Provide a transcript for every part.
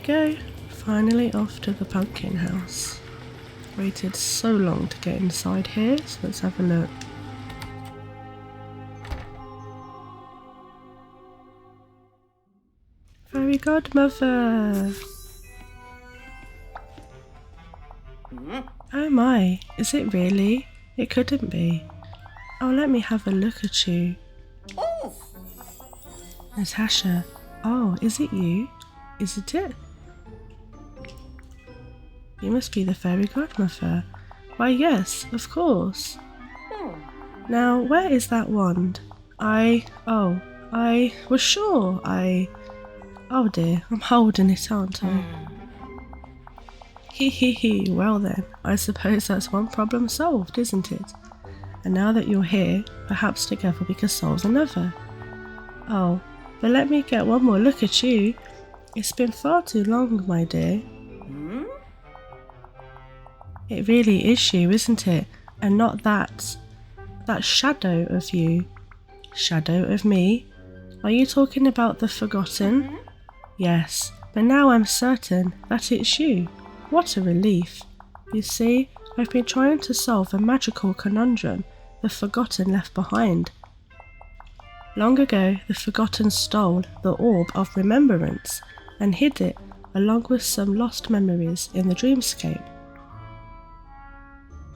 go. Finally off to the pumpkin house. Waited so long to get inside here, so let's have a look. Fairy Godmother! Oh my, is it really? It couldn't be. Oh, let me have a look at you. Natasha. Oh, is it you? Isn't it? You must be the Fairy Godmother. Why yes, of course. Now, where is that wand? I was sure oh dear, I'm holding it, aren't I? Hee, well then, I suppose that's one problem solved, isn't it? And now that you're here, perhaps together we can solve another. Oh, but let me get one more look at you. It's been far too long, my dear. It really is you, isn't it? And not that shadow of you. Shadow of me? Are you talking about the forgotten? Yes, but now I'm certain that it's you. What a relief. You see, I've been trying to solve a magical conundrum the forgotten left behind. Long ago, the forgotten stole the orb of remembrance and hid it along with some lost memories in the dreamscape.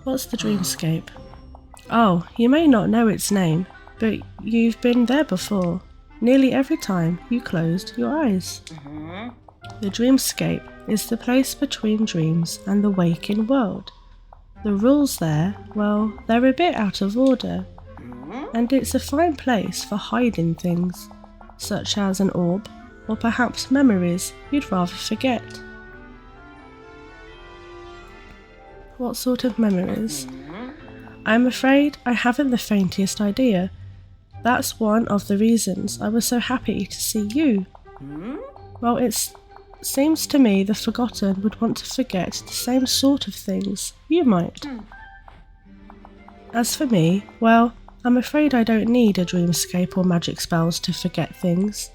What's the dreamscape? Oh, you may not know its name, but you've been there before. Nearly every time you closed your eyes. The dreamscape is the place between dreams and the waking world. The rules there, well, they're a bit out of order. And it's a fine place for hiding things, such as an orb, or perhaps memories you'd rather forget. What sort of memories? I'm afraid I haven't the faintest idea. That's one of the reasons I was so happy to see you. Well, it seems to me the forgotten would want to forget the same sort of things you might. As for me, well, I'm afraid I don't need a dreamscape or magic spells to forget things.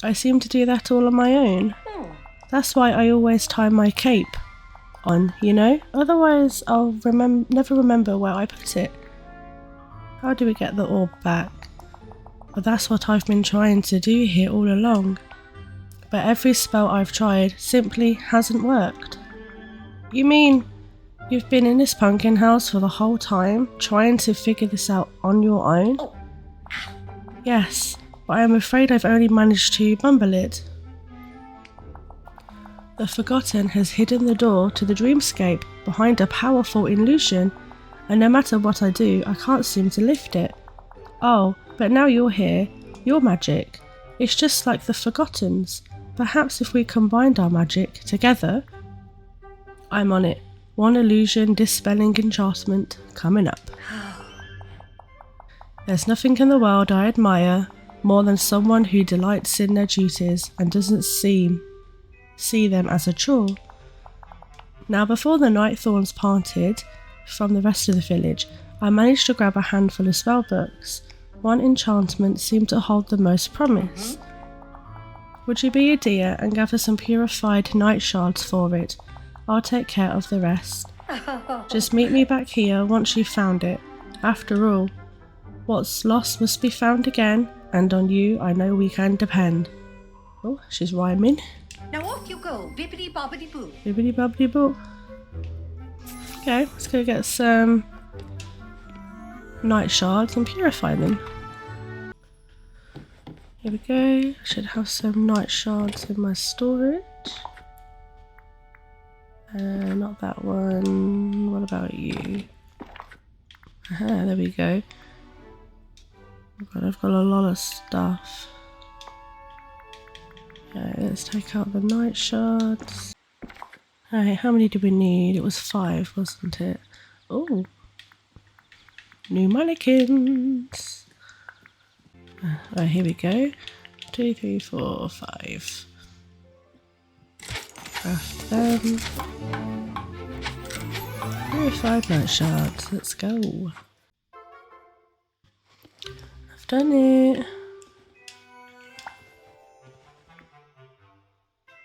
I seem to do that all on my own. That's why I always tie my cape on, you know? Otherwise I'll never remember where I put it. How do we get the orb back? Well, that's what I've been trying to do here all along. But every spell I've tried simply hasn't worked. You mean you've been in this pumpkin house for the whole time, trying to figure this out on your own? Yes, but I'm afraid I've only managed to mumble it. The forgotten has hidden the door to the dreamscape behind a powerful illusion, and no matter what I do, I can't seem to lift it. Oh, but now you're here, your magic. It's just like the forgotten's. Perhaps if we combined our magic together. I'm on it. One illusion dispelling enchantment coming up. There's nothing in the world I admire more than someone who delights in their duties and doesn't see them as a chore. Now, before the night thorns parted from the rest of the village, I managed to grab a handful of spellbooks. One enchantment seemed to hold the most promise. Would you be a dear and gather some purified night shards for it? I'll take care of the rest. Just meet me back here once you've found it. After all, what's lost must be found again, and on you I know we can depend. Oh, she's rhyming. Now off you go, bibbidi bobbidi boo. Bibbidi bobbidi boo. Okay, let's go get some night shards and purify them. Here we go. I should have some night shards in my storage. Not that one. What about you? Aha, there we go. I've got a lot of stuff. Okay, let's take out the night shards. Alright, how many do we need? It was 5, wasn't it? Oh, new mannequins. Right, here we go. 2, 3, 4, 5. Craft them. Purified night shards. Let's go. I've done it.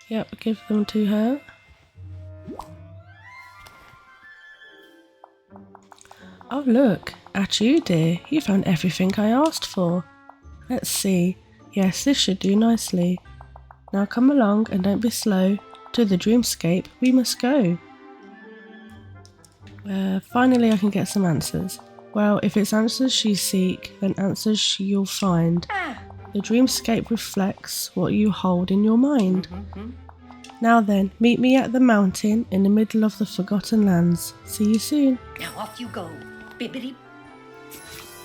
Yep, give them to her. Oh look, at you dear, you found everything I asked for. Let's see. Yes, this should do nicely. Now come along and don't be slow. To the dreamscape we must go. Finally I can get some answers. Well, if it's answers you seek, then answers you'll find. The dreamscape reflects what you hold in your mind. Now then, meet me at the mountain in the middle of the Forgotten Lands. See you soon. Now off you go. Bibbidi.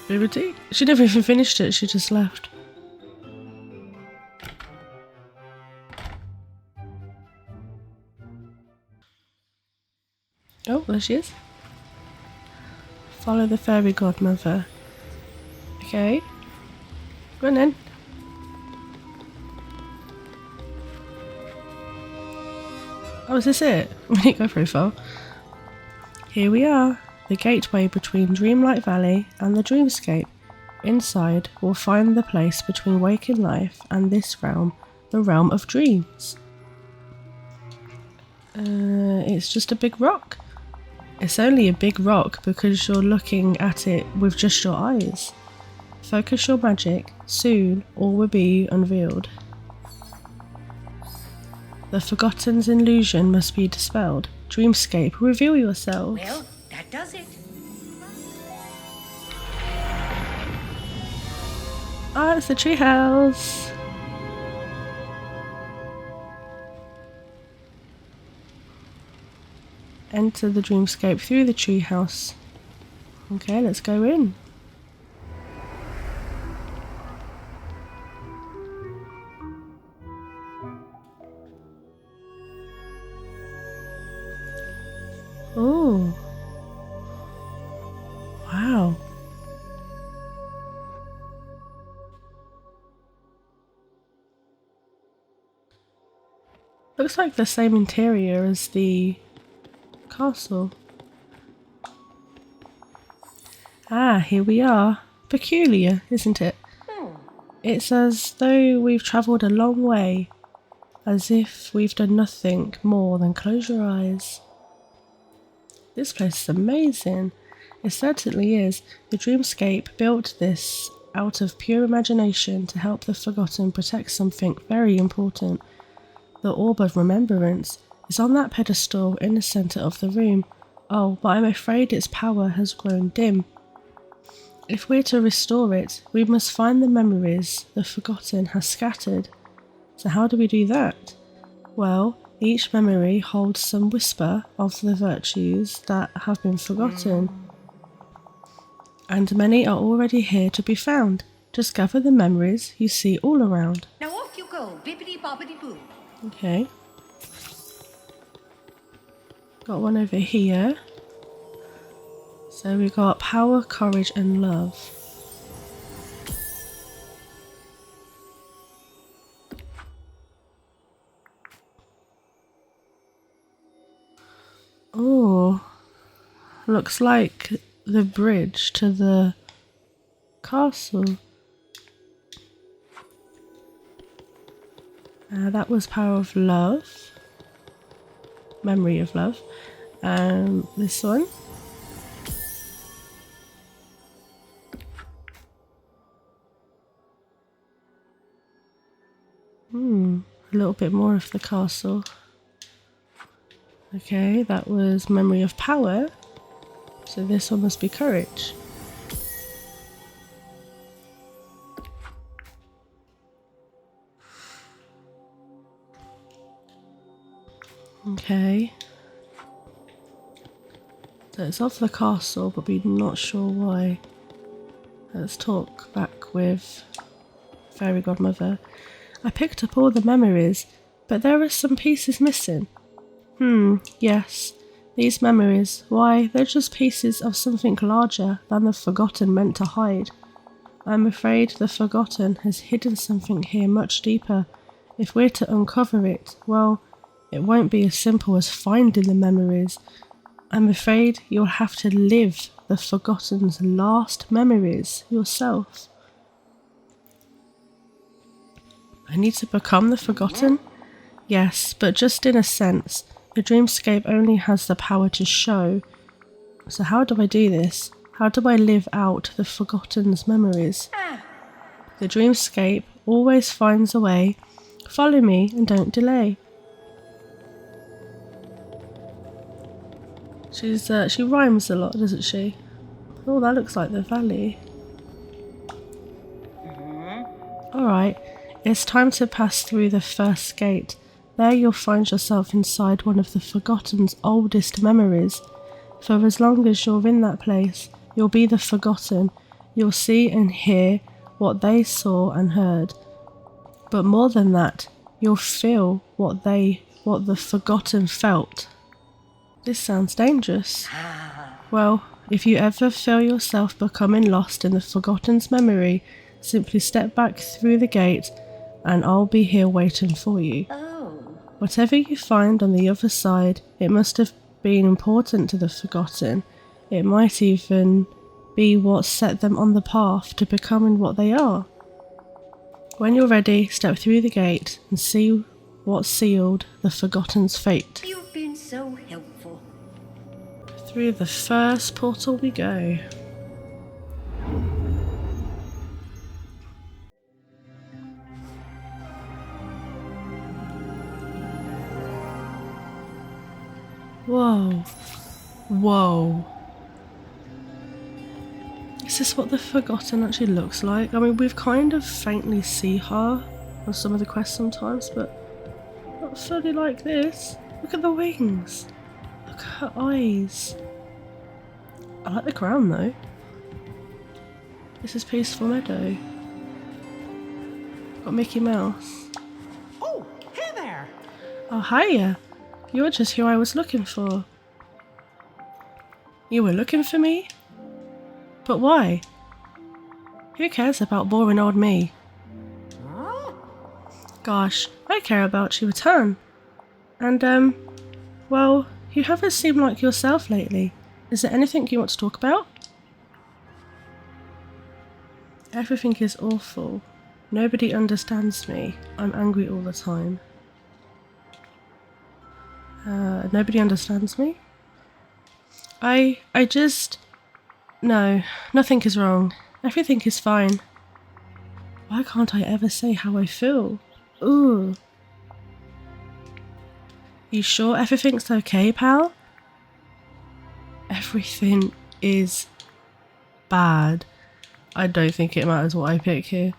Bibbidi? She never even finished it, she just left. Oh, there she is. Follow the Fairy Godmother. Okay. Go on then. Oh, is this it? We didn't go very far. Here we are, the gateway between Dreamlight Valley and the dreamscape. Inside, we'll find the place between waking life and this realm, the realm of dreams. It's just a big rock. It's only a big rock because you're looking at it with just your eyes. Focus your magic, soon all will be unveiled. The Forgotten's illusion must be dispelled. Dreamscape, reveal yourselves. Well, that does it. Ah, it's the treehouse. Enter the dreamscape through the treehouse. Okay, let's go in. Oh. Wow. Looks like the same interior as the castle. Ah, here we are. Peculiar, isn't it? It's as though we've travelled a long way, as if we've done nothing more than close your eyes. This place is amazing. It certainly is. The dreamscape built this out of pure imagination to help the Forgotten protect something very important. The Orb of Remembrance is on that pedestal in the centre of the room. Oh, but I'm afraid its power has grown dim. If we're to restore it, we must find the memories the Forgotten has scattered. So how do we do that? Well, each memory holds some whisper of the virtues that have been forgotten. And many are already here to be found. Just gather the memories you see all around. Now off you go. Bibbidi bobbidi boo. Okay. Got one over here. So we got power, courage and love. Oh, looks like the bridge to the castle. That was power of love. Memory of love. This one. A little bit more of the castle. Okay, that was memory of power. So this one must be courage. Okay. So it's off the castle, but we're not sure why. Let's talk back with Fairy Godmother. I picked up all the memories, but there are some pieces missing. Yes. These memories, why, they're just pieces of something larger than the Forgotten meant to hide. I'm afraid the Forgotten has hidden something here much deeper. If we're to uncover it, well, it won't be as simple as finding the memories. I'm afraid you'll have to live the Forgotten's last memories yourself. I need to become the Forgotten? Yes, but just in a sense. Your dreamscape only has the power to show. So how do I do this? How do I live out the forgotten's memories? The dreamscape always finds a way. Follow me and don't delay. She rhymes a lot, doesn't she? Oh, that looks like the valley. Alright, it's time to pass through the first gate. There you'll find yourself inside one of the Forgotten's oldest memories. For as long as you're in that place, you'll be the Forgotten. You'll see and hear what they saw and heard. But more than that, you'll feel what the Forgotten felt. This sounds dangerous. Well, if you ever feel yourself becoming lost in the Forgotten's memory, simply step back through the gate and I'll be here waiting for you. Whatever you find on the other side, it must have been important to the Forgotten. It might even be what set them on the path to becoming what they are. When you're ready, step through the gate and see what sealed the Forgotten's fate. You've been so helpful. Through the first portal we go. Whoa. Whoa. Is this what the Forgotten actually looks like? I mean, we've kind of faintly see her on some of the quests sometimes, but not fully like this. Look at the wings. Look at her eyes. I like the crown though. This is Peaceful Meadow. Got Mickey Mouse. Oh, hey there! Oh, hiya. You're just who I was looking for. You were looking for me? But why? Who cares about boring old me? Huh? Gosh, I care about you a ton. And, well, you haven't seemed like yourself lately. Is there anything you want to talk about? Everything is awful. Nobody understands me. I'm angry all the time. Nobody understands me? I just... No, nothing is wrong. Everything is fine. Why can't I ever say how I feel? Ooh. You sure everything's okay, pal? Everything is bad. I don't think it matters what I pick here.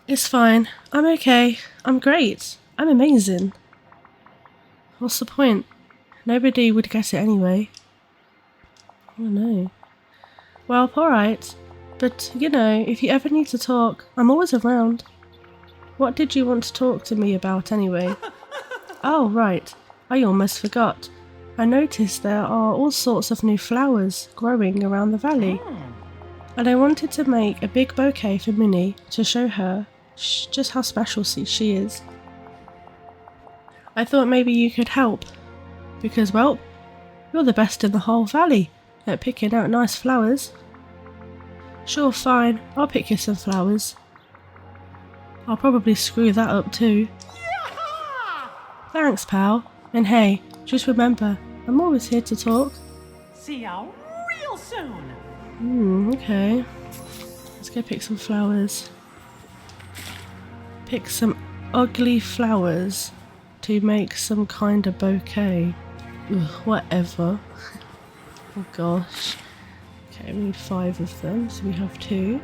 It's fine. I'm okay. I'm great. I'm amazing. What's the point? Nobody would get it anyway. Oh no. Well, alright. But, you know, if you ever need to talk, I'm always around. What did you want to talk to me about anyway? Oh, right. I almost forgot. I noticed there are all sorts of new flowers growing around the valley. And I wanted to make a big bouquet for Minnie to show her just how special she is. I thought maybe you could help. Because, well, you're the best in the whole valley at picking out nice flowers. Sure, fine. I'll pick you some flowers. I'll probably screw that up too. Yeah! Thanks, pal. And hey, just remember, I'm always here to talk. See ya real soon! Okay. Let's go pick some flowers. Pick some ugly flowers to make some kind of bouquet. Ugh, whatever. Oh gosh. Okay, we need 5 of them, so we have 2.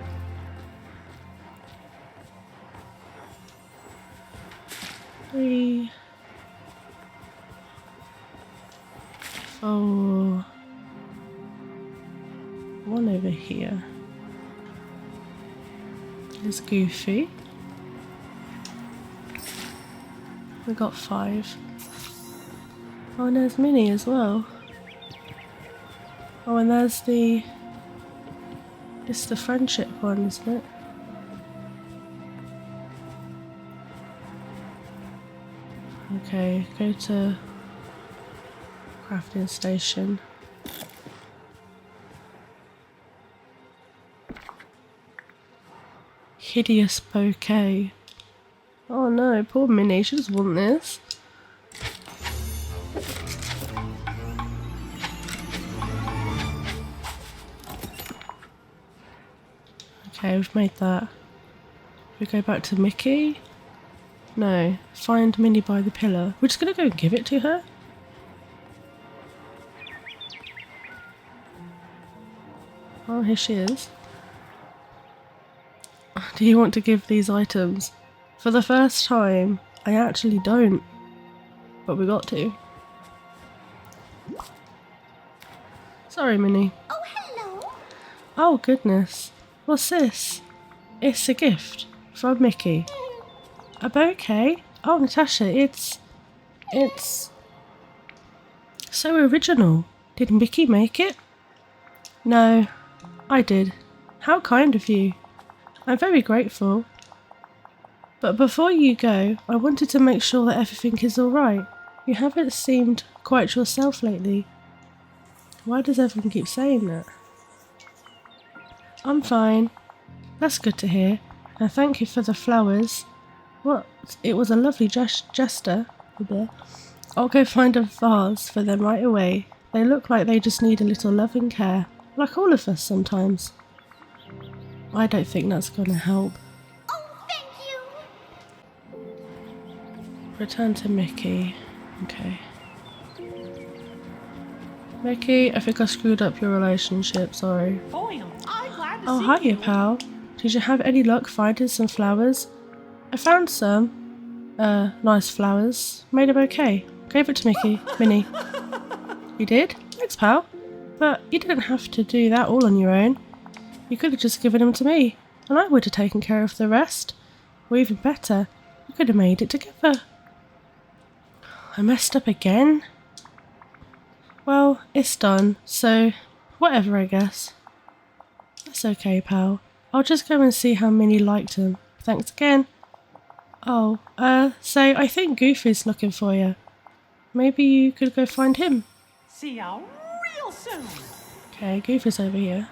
3. 4. 1 over here. There's Goofy. We got 5. Oh, and there's Minnie as well. Oh, and there's the... It's the friendship one, isn't it? Okay, go to crafting station. Hideous bouquet. Oh Oh no, poor Minnie, she doesn't want this. Okay, we've made that. We go back to Mickey? No, find Minnie by the pillar. We're just gonna go and give it to her? Oh, here she is. Do you want to give these items? For the first time, I actually don't. But we got to. Sorry, Minnie. Oh, hello. Oh, goodness. What's this? It's a gift from Mickey. A bouquet? Oh, Natasha, it's so original. Did Mickey make it? No, I did. How kind of you. I'm very grateful. But before you go, I wanted to make sure that everything is alright. You haven't seemed quite yourself lately. Why does everyone keep saying that? I'm fine. That's good to hear. And thank you for the flowers. What? It was a lovely gesture. I'll go find a vase for them right away. They look like they just need a little loving care. Like all of us sometimes. I don't think that's gonna help. Oh, thank you. Return to Mickey. Okay. Mickey, I think I screwed up your relationship, sorry. Boy, am I glad to Oh, see hiya, you. pal. Did you have any luck finding some flowers? I found some. Nice flowers. Made a bouquet. Gave it to Mickey. Minnie. You did? Thanks, pal. But you didn't have to do that all on your own. You could have just given them to me, and I would have taken care of the rest. Or even better, we could have made it together. I messed up again? Well, it's done, so whatever, I guess. That's okay, pal. I'll just go and see how Minnie liked him. Thanks again. Oh, so I think Goofy's looking for you. Maybe you could go find him. See ya real soon. Okay, Goofy's over here.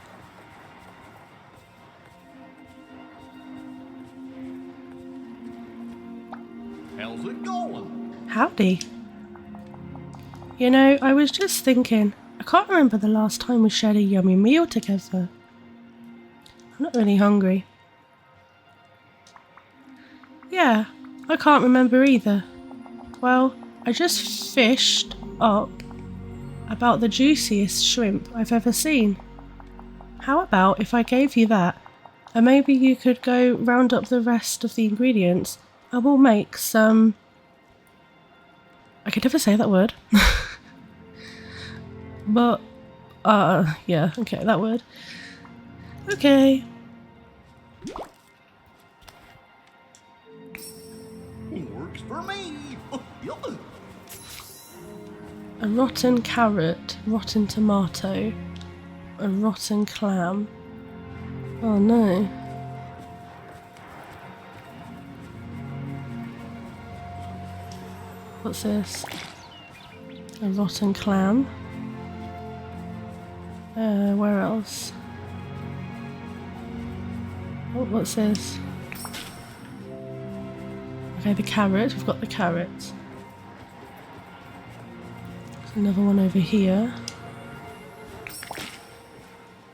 How's it going? Howdy. You know, I was just thinking, I can't remember the last time we shared a yummy meal together. I'm not really hungry. Yeah, I can't remember either. Well, I just fished up about the juiciest shrimp I've ever seen. How about if I gave you that, and maybe you could go round up the rest of the ingredients, and we'll make some... I could never say that word. But, yeah, okay, that word. Okay. Works for me. Yup. A rotten carrot, rotten tomato, a rotten clam. Oh no. What's this? A rotten clam. Where else? Oh, what's this? Okay, the carrot. We've got the carrot. There's another one over here.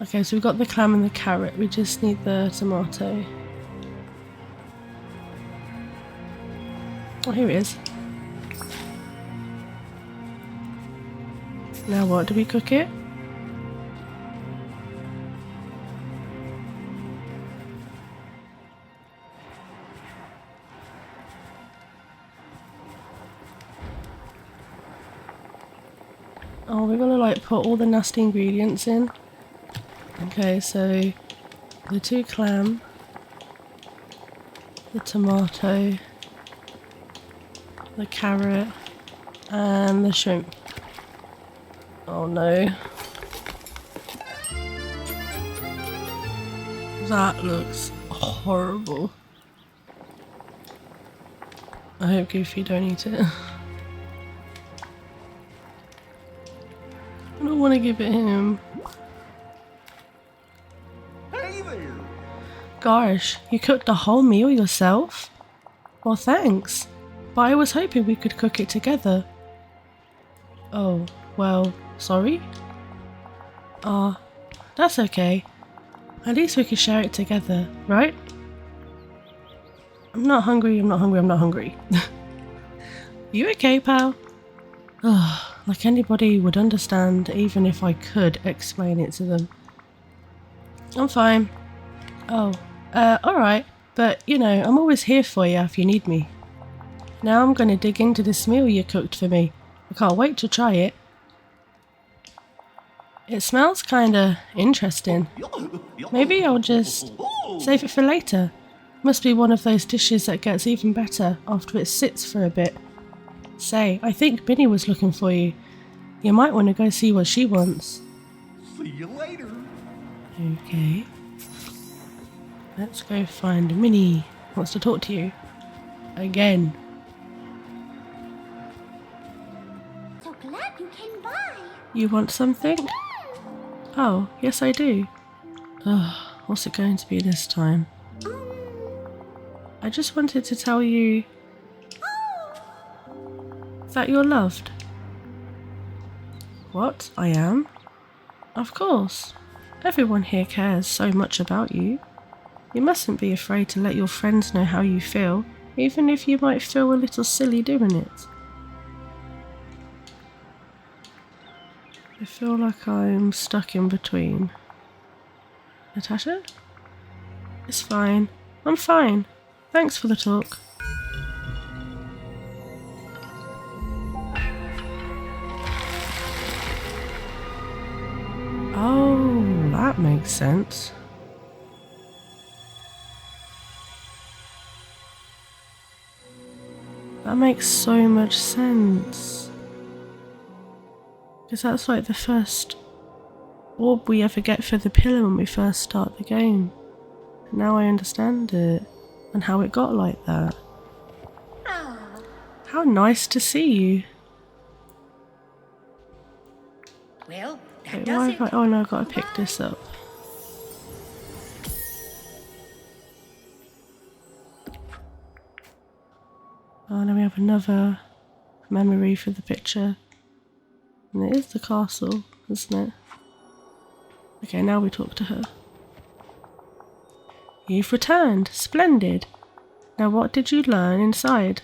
Okay, so we've got the clam and the carrot. We just need the tomato. Oh, here it is. Now what? Do we cook it? Oh, we're gonna like put all the nasty ingredients in. Okay, so the 2 clam, the tomato, the carrot, and the shrimp. Oh no. That looks horrible. I hope Goofy don't eat it. I don't want to give it him. Hey there. Gosh, you cooked the whole meal yourself? Well, thanks. But I was hoping we could cook it together. Oh, well, sorry? That's okay. At least we could share it together, right? I'm not hungry, I'm not hungry, I'm not hungry. You okay, pal? Ugh, like anybody would understand even if I could explain it to them. I'm fine. Oh, alright. But, you know, I'm always here for you if you need me. Now I'm gonna dig into this meal you cooked for me. I can't wait to try it. It smells kinda interesting. Maybe I'll just save it for later. Must be one of those dishes that gets even better after it sits for a bit. Say, I think Minnie was looking for you. You might want to go see what she wants. See you later. Okay. Let's go find Minnie. Wants to talk to you. Again. So glad you came by. You want something? Oh, yes I do. Ugh, what's it going to be this time? I just wanted to tell you that you're loved. What? I am? Of course. Everyone here cares so much about you. You mustn't be afraid to let your friends know how you feel, even if you might feel a little silly doing it. I feel like I'm stuck in between. Natasha? It's fine. I'm fine. Thanks for the talk. Oh, that makes sense. That makes so much sense. Because that's like the first orb we ever get for the pillar when we first start the game. Now I understand it, and how it got like that. How nice to see you. Well, that Wait, does why it. have I... Oh no, I've got to pick this up. Oh, now we have another memory for the picture. And it is the castle, isn't it? Okay, now we talk to her. You've returned. Splendid. Now what did you learn inside?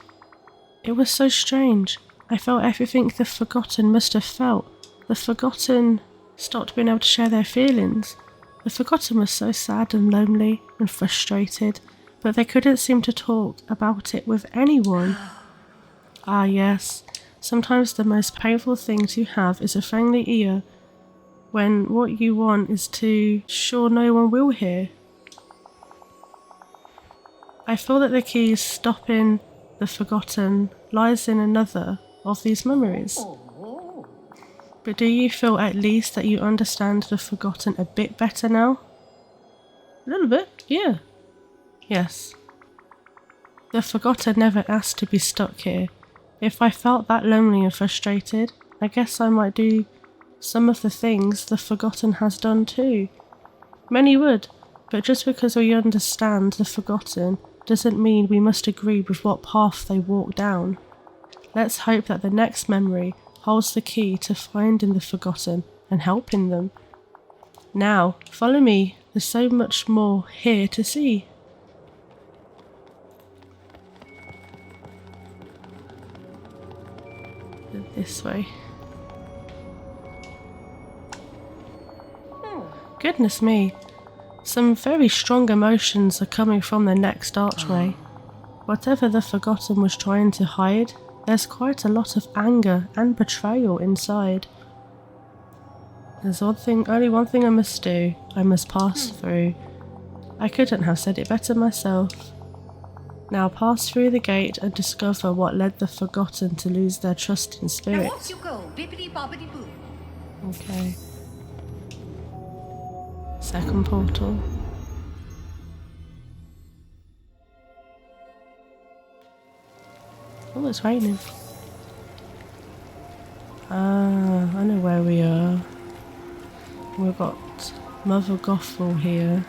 It was so strange. I felt everything the Forgotten must have felt. The Forgotten stopped being able to share their feelings. The Forgotten was so sad and lonely and frustrated, but they couldn't seem to talk about it with anyone. Ah yes, sometimes the most painful thing to have is a friendly ear when what you want is to sure no one will hear. I feel that the key stopping the Forgotten lies in another of these memories. But do you feel at least that you understand the Forgotten a bit better now? A little bit, yeah. Yes. The Forgotten never asked to be stuck here. If I felt that lonely and frustrated, I guess I might do some of the things the Forgotten has done too. Many would, but just because we understand the Forgotten doesn't mean we must agree with what path they walk down. Let's hope that the next memory holds the key to finding the Forgotten and helping them. Now, follow me. There's so much more here to see. This way. Goodness me. Some very strong emotions are coming from the next archway. Whatever the Forgotten was trying to hide, there's quite a lot of anger and betrayal inside. There's only one thing I must do. I must pass through. I couldn't have said it better myself. Now pass through the gate and discover what led the Forgotten to lose their trust in Now spirit. off you go, bippity boppity boo. Okay. Second portal. Oh, it's raining. Ah, I know where we are. We've got Mother Gothel here.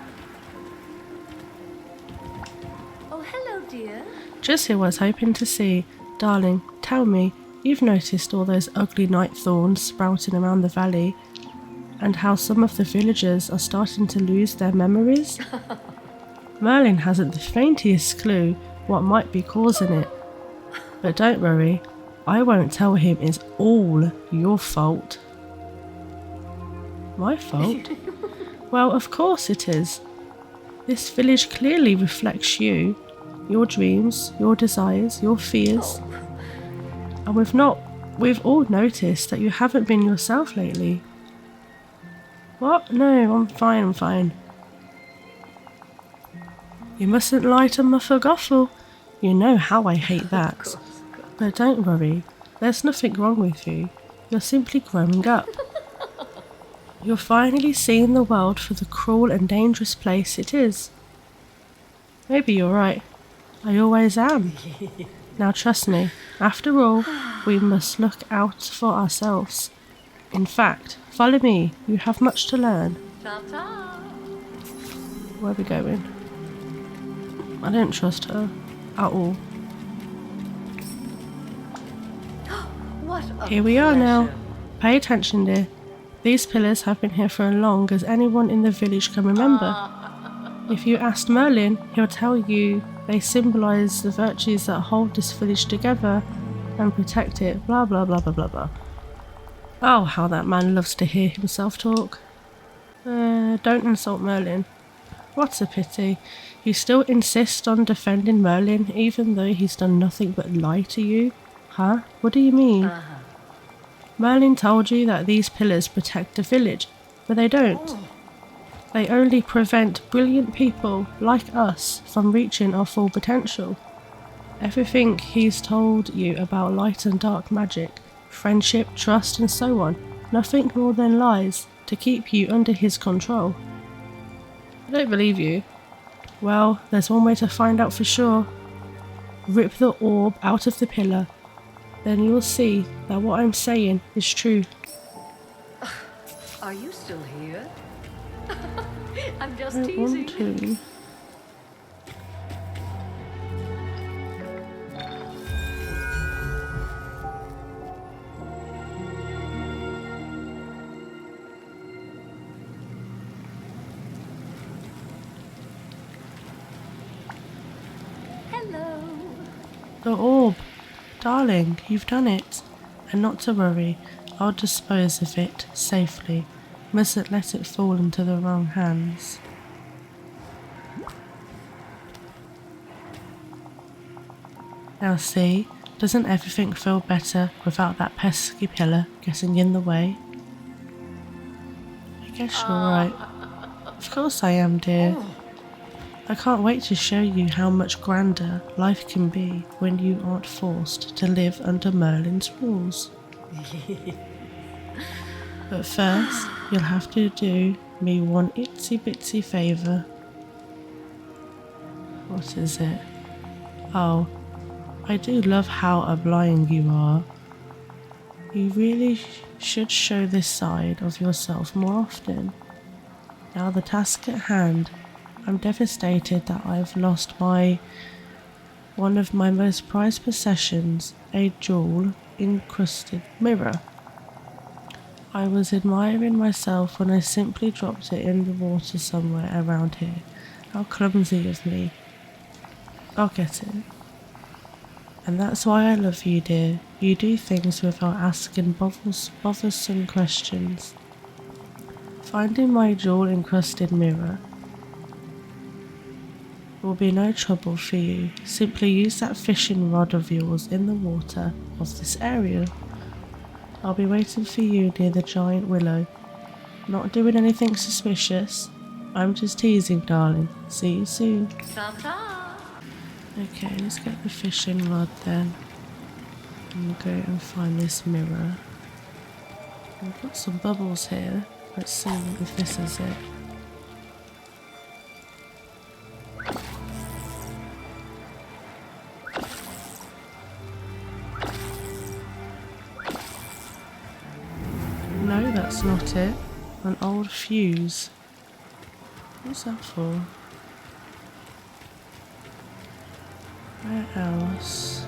Oh, hello, dear. Just who I was hoping to see. Darling, tell me, you've noticed all those ugly night thorns sprouting around the valley, and how some of the villagers are starting to lose their memories? Merlin hasn't the faintest clue what might be causing it. But don't worry, I won't tell him it's all your fault. My fault? Well, of course it is. This village clearly reflects you, your dreams, your desires, your fears. And we've all noticed that you haven't been yourself lately. What? No, I'm fine. You mustn't lie to Muffaguffle. You know how I hate that. But don't worry, there's nothing wrong with you. You're simply growing up. You're finally seeing the world for the cruel and dangerous place it is. Maybe you're right. I always am. Now trust me, after all, we must look out for ourselves. In fact, follow me, you have much to learn. Ta-ta. Where are we going? I don't trust her at all. What a Here we are now. pleasure. Pay attention, dear. These pillars have been here for as long as anyone in the village can remember. If you asked Merlin, he'll tell you they symbolise the virtues that hold this village together and protect it, blah blah blah blah blah blah. Oh, how that man loves to hear himself talk. Don't insult Merlin. What a pity. You still insist on defending Merlin even though he's done nothing but lie to you? Huh? What do you mean? Merlin told you that these pillars protect the village, but they don't. They only prevent brilliant people like us from reaching our full potential. Everything he's told you about light and dark magic, friendship, trust and so on, nothing more than lies to keep you under his control. I don't believe you. Well, there's one way to find out for sure. Rip the orb out of the pillar, then you'll see that what I'm saying is true. Are you still here? I'm just I teasing. want to. Hello. The orb. Darling, you've done it. And not to worry, I'll dispose of it safely. Mustn't let it fall into the wrong hands. Now see, doesn't everything feel better without that pesky pillar getting in the way? I guess you're right. Of course I am, dear. I can't wait to show you how much grander life can be when you aren't forced to live under Merlin's rules. But first, you'll have to do me one itsy bitsy favour. What is it? Oh, I do love how obliging you are. You really should show this side of yourself more often. Now the task at hand. I'm devastated that I've lost one of my most prized possessions, a jewel encrusted mirror. I was admiring myself when I simply dropped it in the water somewhere around here. How clumsy of me. I'll get it. And that's why I love you, dear. You do things without asking bothersome questions. Finding my jewel encrusted mirror will be no trouble for you. Simply use that fishing rod of yours in the water of this area. I'll be waiting for you near the giant willow. Not doing anything suspicious. I'm just teasing, darling. See you soon. Ta-ta. Okay, let's get the fishing rod then. And go and find this mirror. We've got some bubbles here. Let's see if this is it. No, that's not it. An old fuse. What's that for? Where else?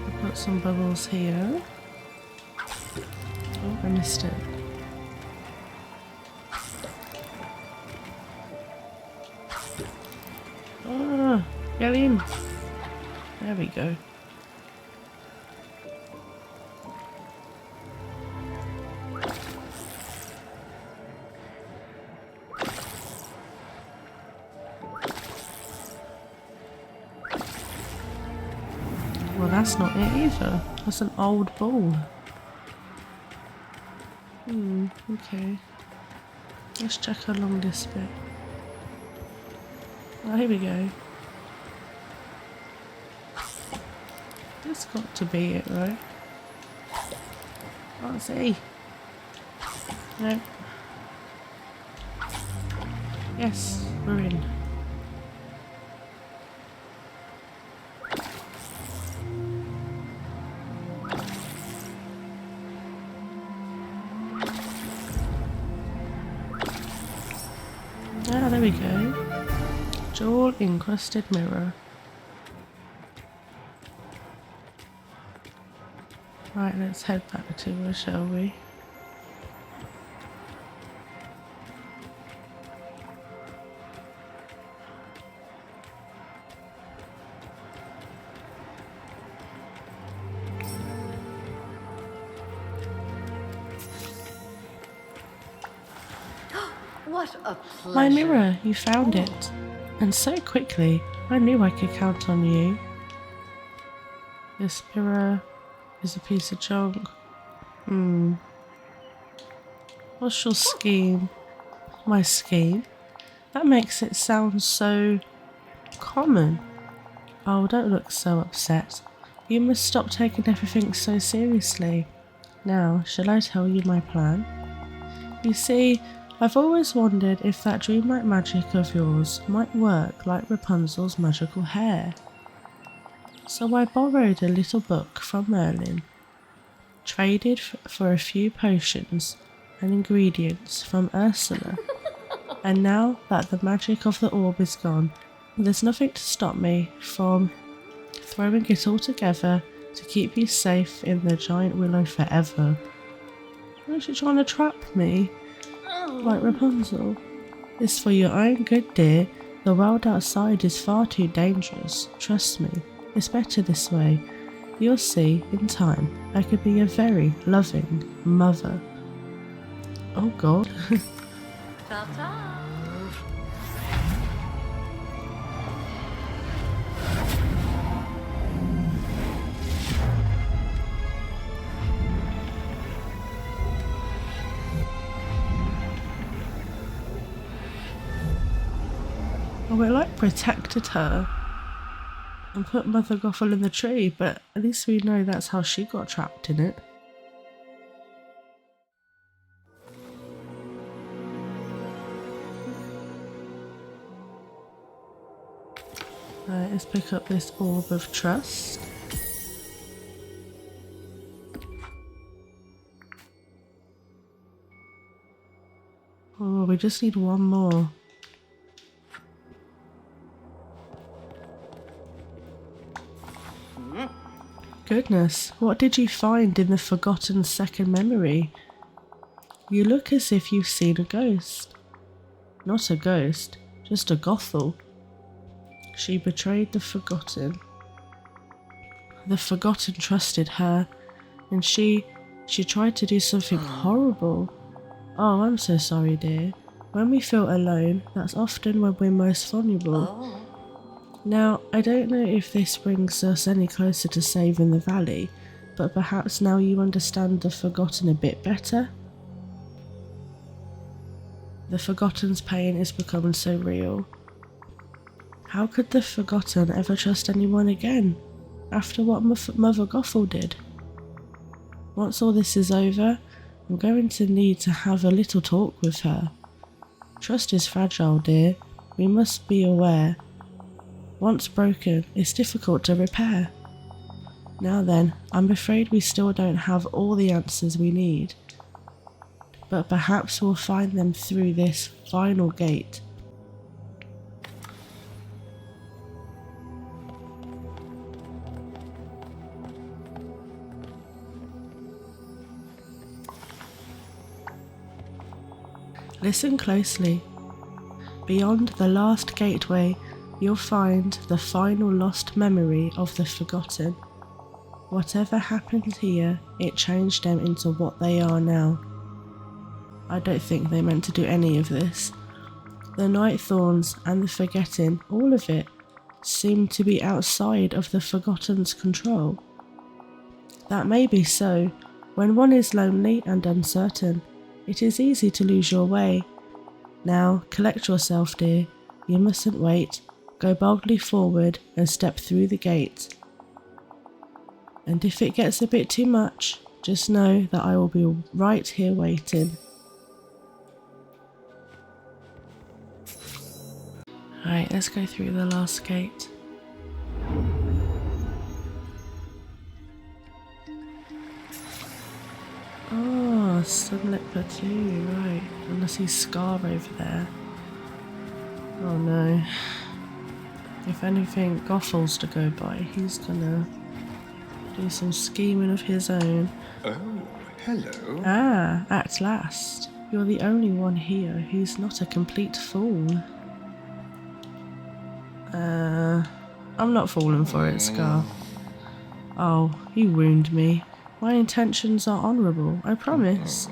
I'll put some bubbles here. Oh, I missed it. Ah, get in. There we go. Well, that's not it either. That's an old ball. Okay. Let's check along this bit. Oh, here we go. This got to be it, right? Can't see. No. Yes, we're in. Ah, there we go. Jewel encrusted mirror. Right, let's head back to her, shall we? What a pleasure. My mirror, you found it. And so quickly, I knew I could count on you. This mirror is a piece of junk. What's your scheme? My scheme? That makes it sound so common. Oh, don't look so upset. You must stop taking everything so seriously. Now, shall I tell you my plan? You see, I've always wondered if that dreamlight magic of yours might work like Rapunzel's magical hair. So I borrowed a little book from Merlin, traded for a few potions and ingredients from Ursula, and now that the magic of the orb is gone, there's nothing to stop me from throwing it all together to keep you safe in the giant willow forever. Aren't you trying to trap me? Like Rapunzel? It's for your own good, dear. The world outside is far too dangerous. Trust me, it's better this way. You'll see, in time, I could be a very loving mother. Oh God. Ta-ta. Oh, it like protected her and put Mother Gothel in the tree, but at least we know that's how she got trapped in it. Right, let's pick up this orb of trust. Oh, we just need one more. Goodness, what did you find in the forgotten second memory? You look as if you've seen a ghost. Not a ghost, just a Gothel. She betrayed the Forgotten. The Forgotten trusted her, and she tried to do something horrible. Oh, I'm so sorry, dear. When we feel alone, that's often when we're most vulnerable. Now, I don't know if this brings us any closer to saving the valley, but perhaps now you understand the Forgotten a bit better? The Forgotten's pain is becoming so real. How could the Forgotten ever trust anyone again, after what Mother Gothel did? Once all this is over, I'm going to need to have a little talk with her. Trust is fragile, dear. We must be aware. Once broken, it's difficult to repair. Now then, I'm afraid we still don't have all the answers we need. But perhaps we'll find them through this final gate. Listen closely. Beyond the last gateway, you'll find the final lost memory of the forgotten. Whatever happened here, it changed them into what they are now. I don't think they meant to do any of this. The night thorns and the forgetting, all of it, seemed to be outside of the Forgotten's control. That may be so. When one is lonely and uncertain, it is easy to lose your way. Now, collect yourself, dear. You mustn't wait. Go boldly forward and step through the gate. And if it gets a bit too much, just know that I will be right here waiting. Alright, let's go through the last gate. Oh, sunlit plateau, right. And I see Scar over there. Oh no. If anything, Goffel's to go by, he's gonna do some scheming of his own. Oh, hello. Ah, at last. You're the only one here who's not a complete fool. I'm not falling for it, Scar. Oh, you wound me. My intentions are honourable, I promise.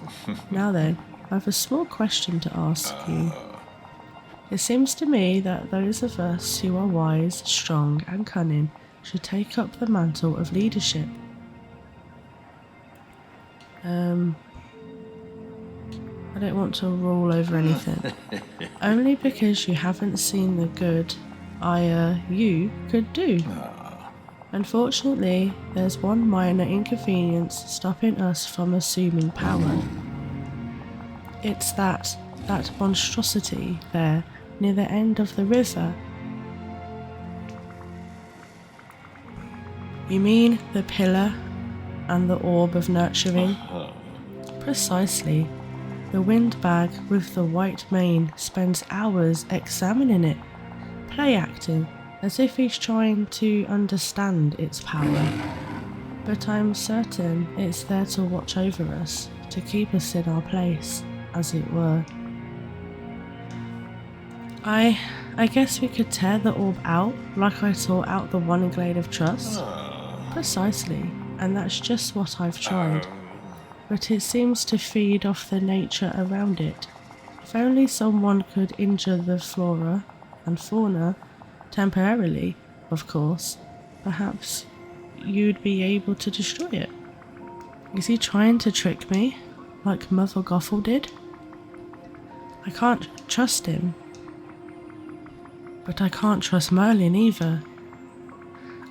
Now then, I have a small question to ask you. It seems to me that those of us who are wise, strong and cunning should take up the mantle of leadership. I don't want to rule over anything. Only because you haven't seen the good you could do. Unfortunately, there's one minor inconvenience stopping us from assuming power. It's that monstrosity there near the end of the river. You mean the pillar and the orb of nurturing? Precisely. The windbag with the white mane spends hours examining it, play acting, as if he's trying to understand its power. But I'm certain it's there to watch over us, to keep us in our place, as it were. I guess we could tear the orb out, like I tore out the one glade of trust. Precisely, and that's just what I've tried. But it seems to feed off the nature around it. If only someone could injure the flora and fauna, temporarily, of course, perhaps you'd be able to destroy it. Is he trying to trick me, like Mother Gothel did? I can't trust him. But I can't trust Merlin either.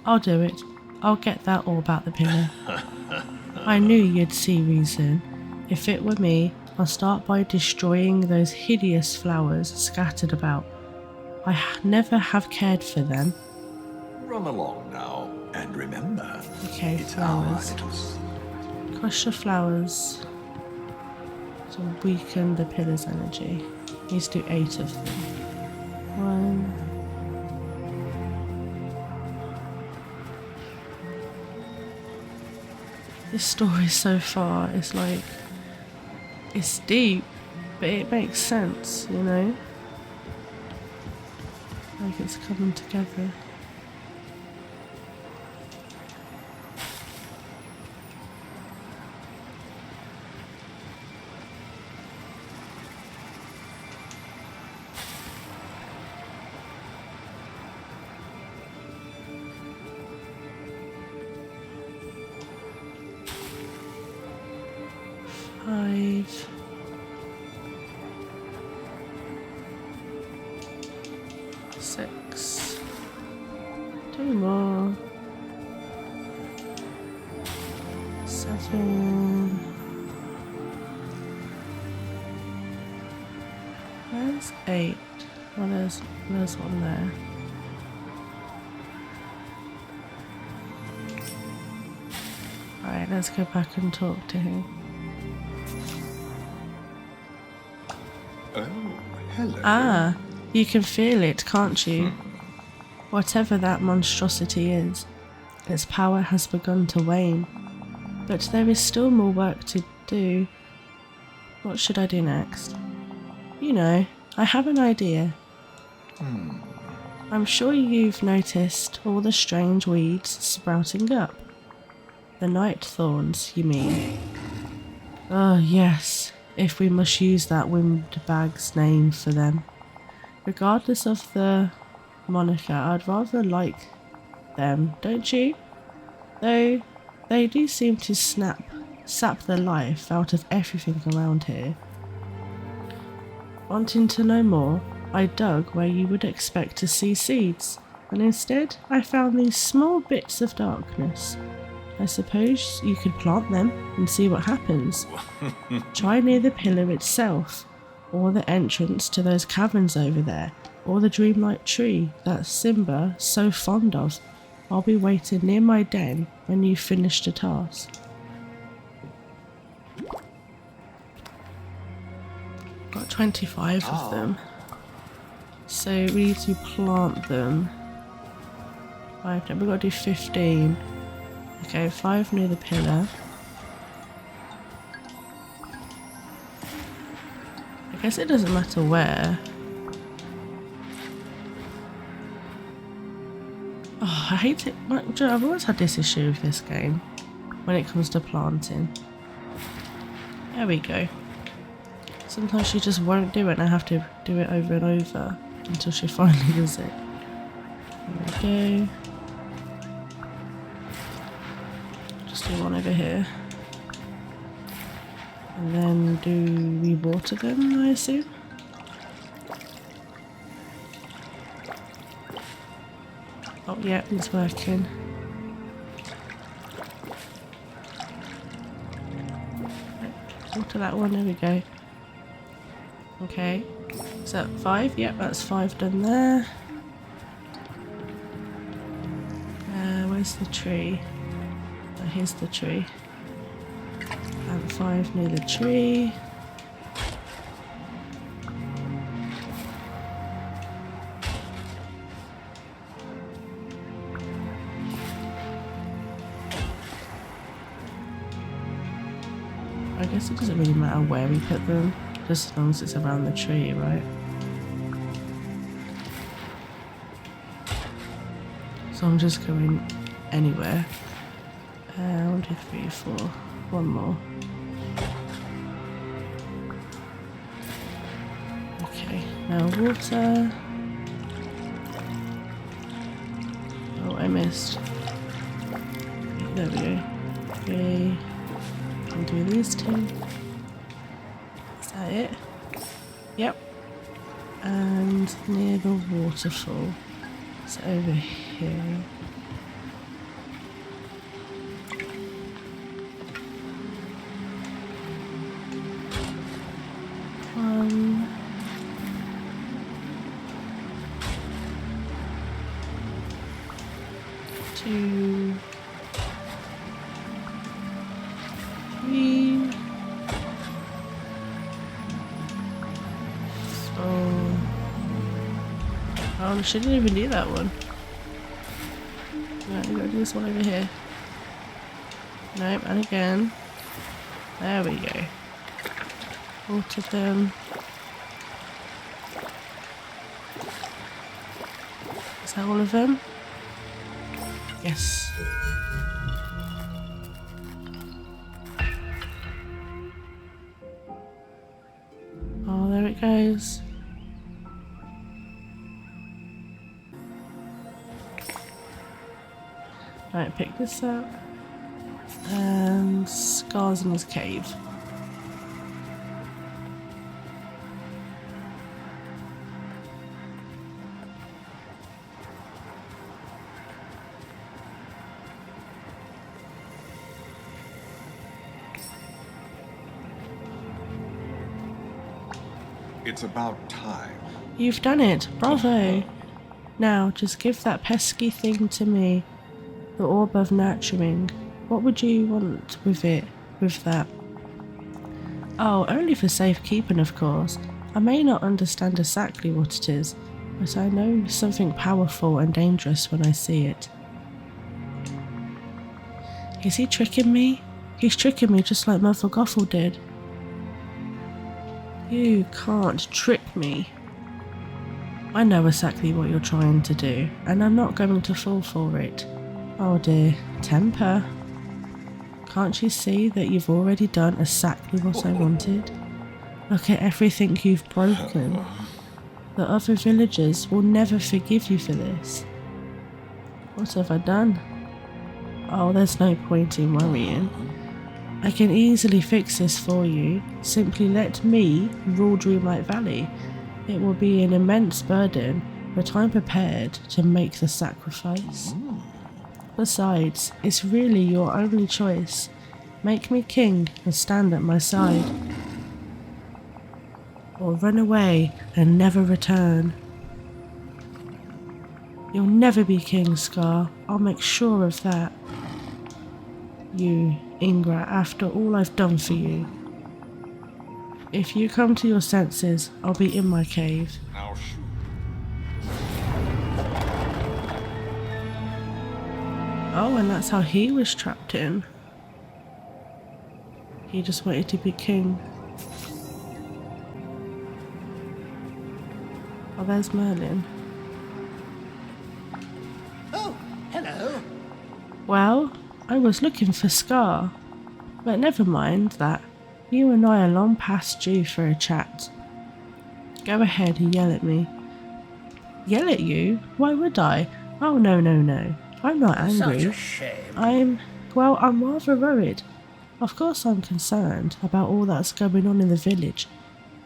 I'll do it. I'll get that orb out the pillar. I knew you'd see reason. If it were me, I'll start by destroying those hideous flowers scattered about. I never have cared for them. Run along now, and remember, Okay, it's our flowers. little secret. Crush the flowers to weaken the pillar's energy. Needs to do 8 of them. 1. This story so far is like, it's deep, but it makes sense, you know? Like it's coming together. Five. Six. 2 more. 7. Where's 8? Well, there's one there. Alright, let's go back and talk to him. Oh, hello. Ah, you can feel it, can't you? Whatever that monstrosity is, its power has begun to wane. But there is still more work to do. What should I do next? You know, I have an idea. I'm sure you've noticed all the strange weeds sprouting up. The night thorns, you mean? Oh, yes, if we must use that windbag's name for them. Regardless of the moniker, I'd rather like them, don't you? Though they do seem to sap the life out of everything around here. Wanting to know more, I dug where you would expect to see seeds, and instead I found these small bits of darkness. I suppose you could plant them and see what happens. Try near the pillar itself, or the entrance to those caverns over there, or the Dreamlight tree that Simba's so fond of. I'll be waiting near my den when you've finished the task. Got 25 of them. So we need to plant them. 5, we've got to do 15. Okay, 5 near the pillar. I guess it doesn't matter where. Oh, I hate it. I've always had this issue with this game when it comes to planting. There we go. Sometimes she just won't do it and I have to do it over and over until she finally does it. There we go. Just do one over here. And then do we water them, I assume? Oh yeah, it's working. Water that one, there we go. Okay, is that 5? Yep, that's 5 done there. Where's the tree? Oh, here's the tree. And 5 near the tree. I guess it doesn't really matter where we put them, just as long as it's around the tree, right? So I'm just going anywhere. 1, 2, 3, 4. One more. Okay, now water. Oh, I missed. There we go. Okay. I'll do these 2. Is that it? Yep. And near the waterfall. It's over here. Two, 3, 4. Oh, she didn't even do that one. Right, we gotta do this one over here. Nope, and again. There we go. Water them. Is that all of them? Yes. Oh, there it goes. Right, pick this up. And Scars in his cave. It's about time. You've done it. Bravo. Now, just give that pesky thing to me. The orb of nurturing. What would you want with it, with that? Oh, only for safekeeping, of course. I may not understand exactly what it is, but I know something powerful and dangerous when I see it. Is he tricking me? He's tricking me just like Mother Gothel did. You can't trick me. I know exactly what you're trying to do, and I'm not going to fall for it. Oh dear, temper. Can't you see that you've already done exactly what I wanted? Look at everything you've broken. The other villagers will never forgive you for this. What have I done? Oh, there's no point in worrying. I can easily fix this for you. Simply let me rule Dreamlight Valley. It will be an immense burden, but I'm prepared to make the sacrifice. Besides, it's really your only choice. Make me king and stand at my side. Or run away and never return. You'll never be king, Scar. I'll make sure of that. You ingrat, after all I've done for you. If you come to your senses, I'll be in my cave. Now shoot. Oh, and that's how he was trapped in. He just wanted to be king. Oh, there's Merlin. Oh, hello. Well, I was looking for Scar, but never mind that. You and I are long past due for a chat. Go ahead and yell at me. Yell at you? Why would I? Oh, no. I'm not angry. Such a shame. I'm rather worried. Of course I'm concerned about all that's going on in the village,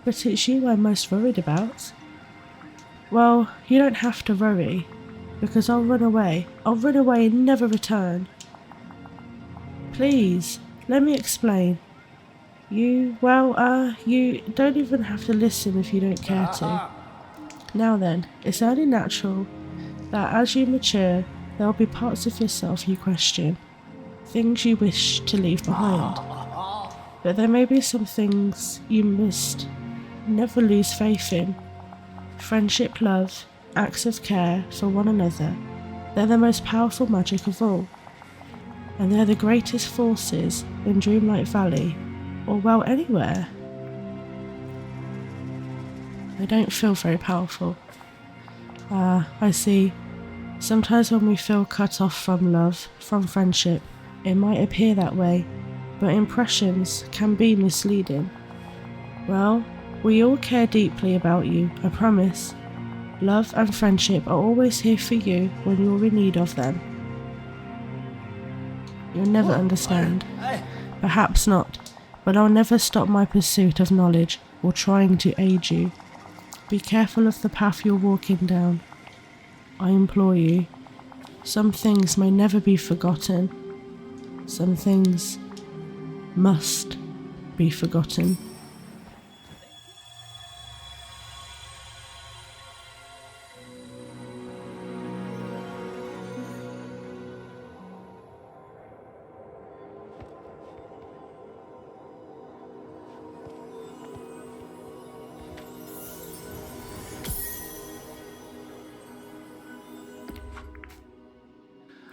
but it's you I'm most worried about. Well, you don't have to worry, because I'll run away. I'll run away and never return. Please, let me explain. You don't even have to listen if you don't care to. Now then, it's only natural that as you mature, there'll be parts of yourself you question, things you wish to leave behind. But there may be some things you must never lose faith in. Friendship, love, acts of care for one another, they're the most powerful magic of all. And they're the greatest forces in Dreamlight Valley, or well, anywhere. They don't feel very powerful. I see. Sometimes when we feel cut off from love, from friendship, it might appear that way, but impressions can be misleading. Well, we all care deeply about you, I promise. Love and friendship are always here for you when you're in need of them. You'll never understand. Perhaps not, but I'll never stop my pursuit of knowledge or trying to aid you. Be careful of the path you're walking down. I implore you. Some things may never be forgotten. Some things must be forgotten.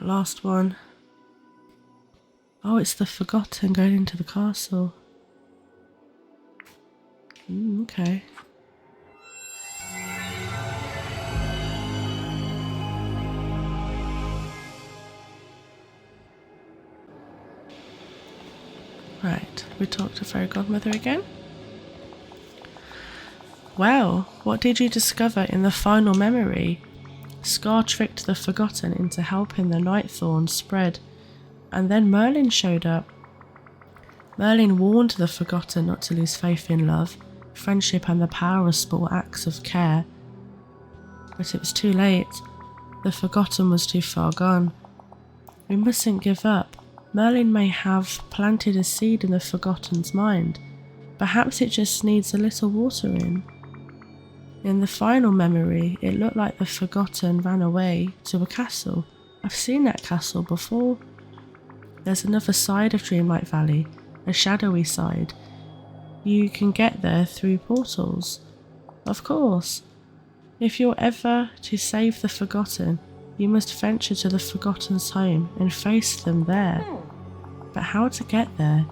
Last one. Oh, it's the Forgotten going into the castle. Okay. Right, we talked to Fairy Godmother again. Well, what did you discover in the final memory? Scar tricked the Forgotten into helping the Nightthorn spread, and then Merlin showed up. Merlin warned the Forgotten not to lose faith in love, friendship and the power of small acts of care. But it was too late. The Forgotten was too far gone. We mustn't give up. Merlin may have planted a seed in the Forgotten's mind. Perhaps it just needs a little watering. In the final memory, it looked like the Forgotten ran away to a castle. I've seen that castle before. There's another side of Dreamlight Valley, a shadowy side. You can get there through portals. Of course. If you're ever to save the Forgotten, you must venture to the Forgotten's home and face them there. But how to get there?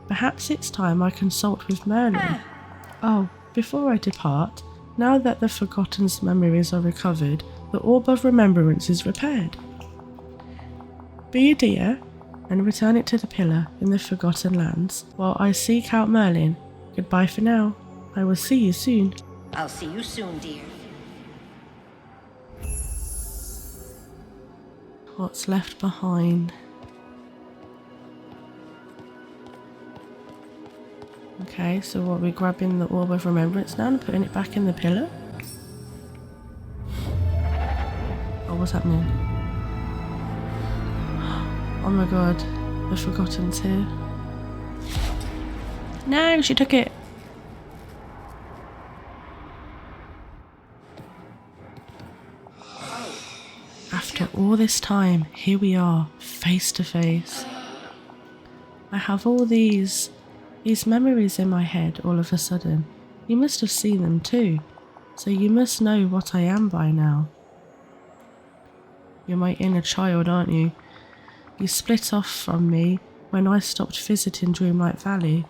Perhaps it's time I consult with Merlin. Oh, before I depart, now that the Forgotten's memories are recovered, the Orb of Remembrance is repaired. Be a dear, and return it to the pillar in the Forgotten Lands, while I seek out Merlin. Goodbye for now. I will see you soon. I'll see you soon, dear. What's left behind? Okay, so what, we're grabbing the Orb of Remembrance now and putting it back in the pillar? Oh, what's happening? Oh my god, the Forgotten's here. No, she took it! After all this time, here we are, face to face. I have all these memories in my head all of a sudden. You must have seen them too, so you must know what I am by now. You're my inner child, aren't you? You split off from me when I stopped visiting Dreamlight Valley.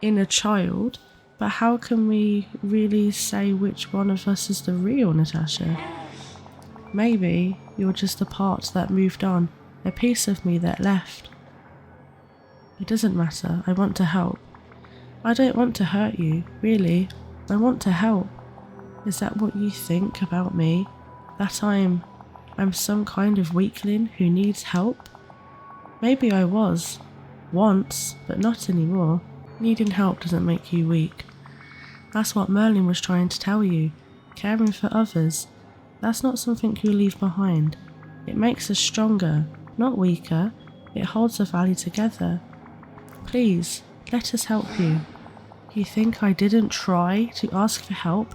Inner child? But how can we really say which one of us is the real Natasha? Maybe you're just a part that moved on, a piece of me that left. It doesn't matter, I want to help. I don't want to hurt you, really. I want to help. Is that what you think about me? That I'm some kind of weakling who needs help? Maybe I was. Once, but not anymore. Needing help doesn't make you weak. That's what Merlin was trying to tell you. Caring for others. That's not something you leave behind. It makes us stronger, not weaker. It holds the valley together. Please, let us help you. You think I didn't try to ask for help?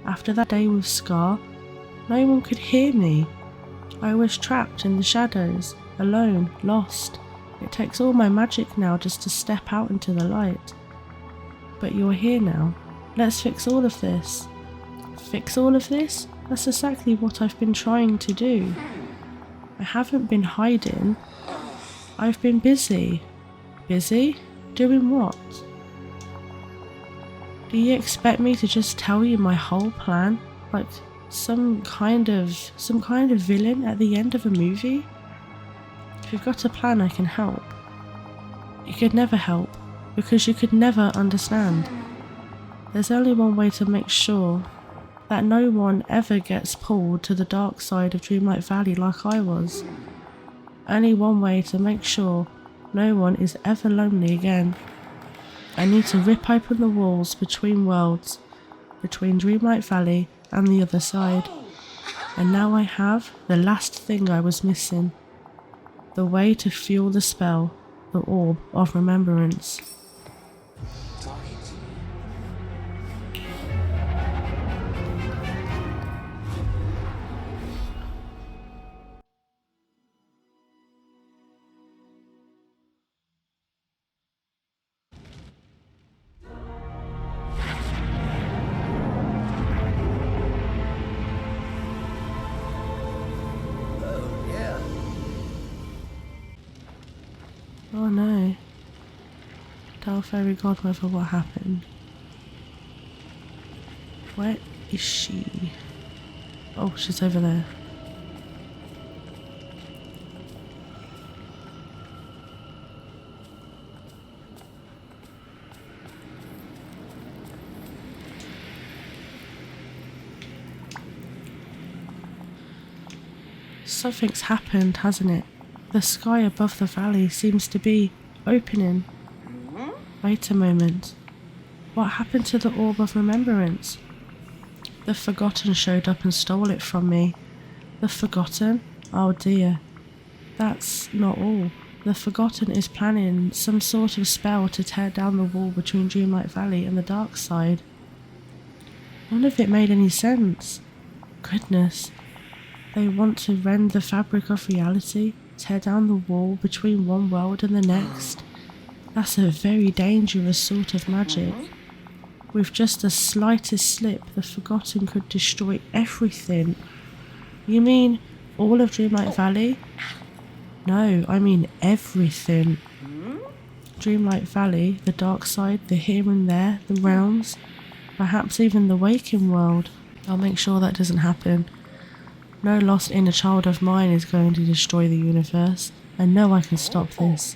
After that day with Scar, no one could hear me. I was trapped in the shadows, alone, lost. It takes all my magic now just to step out into the light. But you're here now. Let's fix all of this. Fix all of this? That's exactly what I've been trying to do. I haven't been hiding. I've been busy. Busy? Doing what? Do you expect me to just tell you my whole plan? Like some kind of villain at the end of a movie? If you've got a plan, I can help. You could never help, because you could never understand. There's only one way to make sure that no one ever gets pulled to the dark side of Dreamlight Valley like I was. Only one way to make sure no one is ever lonely again. I need to rip open the walls between worlds, between Dreamlight Valley and the other side. And now I have the last thing I was missing. The way to fuel the spell, the Orb of Remembrance. Oh no. Tell Fairy Godmother what happened. Where is she? Oh, she's over there. Something's happened, hasn't it? The sky above the valley seems to be opening. Wait a moment. What happened to the Orb of Remembrance? The Forgotten showed up and stole it from me. The Forgotten? Oh dear. That's not all. The Forgotten is planning some sort of spell to tear down the wall between Dreamlight Valley and the dark side. None of it made any sense. Goodness. They want to rend the fabric of reality, tear down the wall between one world and the next. That's a very dangerous sort of magic. With just the slightest slip, the Forgotten could destroy everything. You mean all of Dreamlight Valley? No, I mean everything. Dreamlight Valley, the dark side, the here and there, the realms. perhaps even the waking world. I'll make sure that doesn't happen. No lost inner child of mine is going to destroy the universe. I know I can stop this.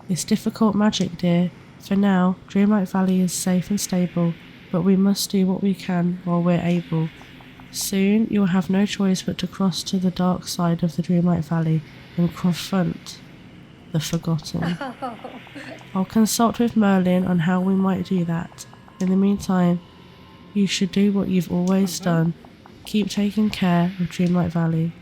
It's difficult magic, dear. For now, Dreamlight Valley is safe and stable, but we must do what we can while we're able. Soon, you will have no choice but to cross to the dark side of the Dreamlight Valley and confront the Forgotten. I'll consult with Merlin on how we might do that. In the meantime, you should do what you've always done. Keep taking care of Dreamlight Valley.